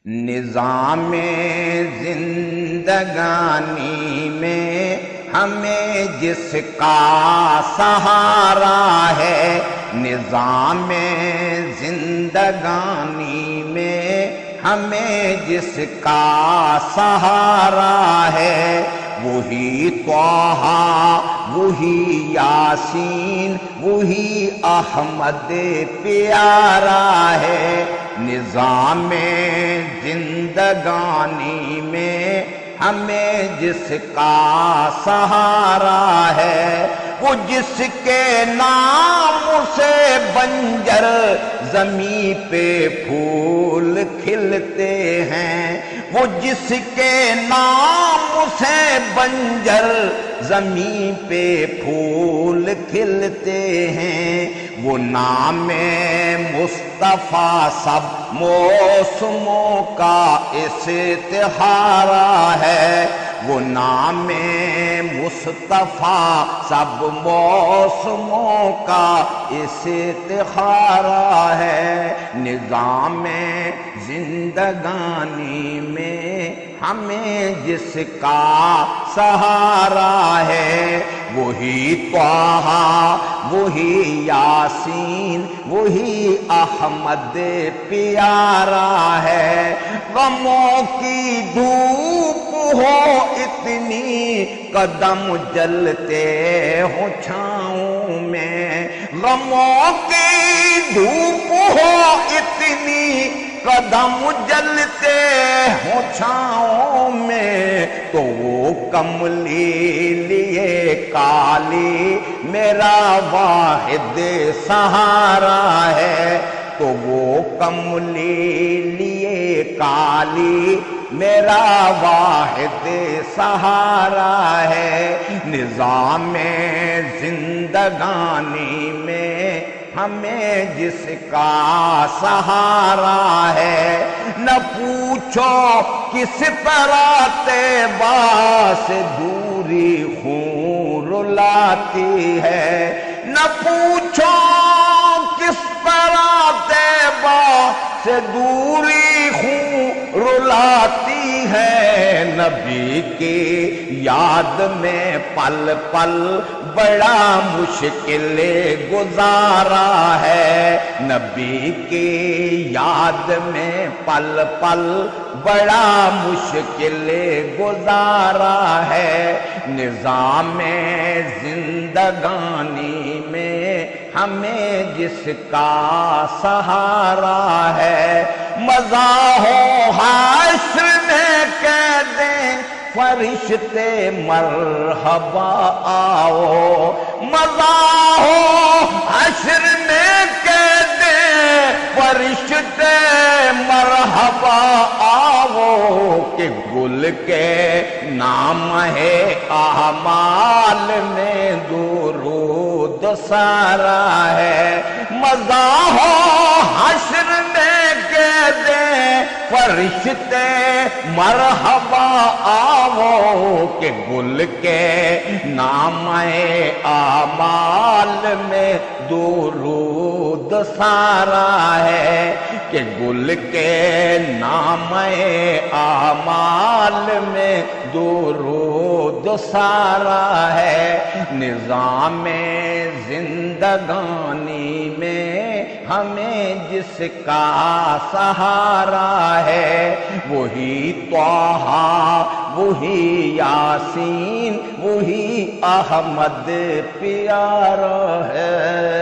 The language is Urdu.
نظام زندگانی میں ہمیں جس کا سہارا ہے، نظام زندگانی میں ہمیں جس کا سہارا ہے، وہی طٰہٰ، وہی یاسین، وہی احمد پیارا ہے۔ نظام زندگانی میں ہمیں جس کا سہارا ہے، وہ جس کے نام سے بنجر زمیں پہ پھول کھلتے ہیں، وہ جس کے نام سے بنجر زمیں پہ پھول کھلتے ہیں، وہ نام مصطفیٰ سب موسموں کا استعارہ ہے، وہ نام مصطفیٰ سب موسموں کا استعارہ ہے۔ نظام زندگانی میں ہمیں جس کا سہارا ہے، وہی طٰہٰ، وہی یاسین، وہی احمد پیارا ہے۔ غموں کی دھوپ ہو اتنی، قدم جلتے ہوں چھاؤں میں، غموں کی دھوپ ہو اتنی، قدم جلتے ہوں چھاؤں میں، تو وہ کملی لیے کالی میرا واحد سہارا ہے، تو وہ کملی لیے کالی میرا واحد سہارا ہے۔ نظام زندگانی میں ہمیں جس کا سہارا ہے، نہ پوچھو کس طرح طیبہ سے دوری خون رلاتی ہے، نہ پوچھو کس طرح طیبہ سے دوری خون رلاتی ہے، نبی کی یاد میں پل پل بڑا مشکل گزارا ہے، نبی کی یاد میں پل پل بڑا مشکل گزارا ہے۔ نظام زندگانی میں ہمیں جس کا سہارا ہے، مزاح و حشر میں کہہ دیں فرشتے مرحبا آؤ، مزاح و حشر میں کہہ دیں فرشتے مرحبا آؤ، کہ گل کے نام ہے اعمال میں درود سارا ہے، مزاح و حشر میں کہہ دیں فرشتے مرحبا آؤ، کہ گل کے نام اعمال میں درود سارا ہے، کہ گل کے نام اعمال میں درود سارا ہے۔ نظام زندگانی میں ہمیں جس کا سہارا ہے، وہی طٰہٰ، وہی یاسین، وہی احمد پیارا ہے۔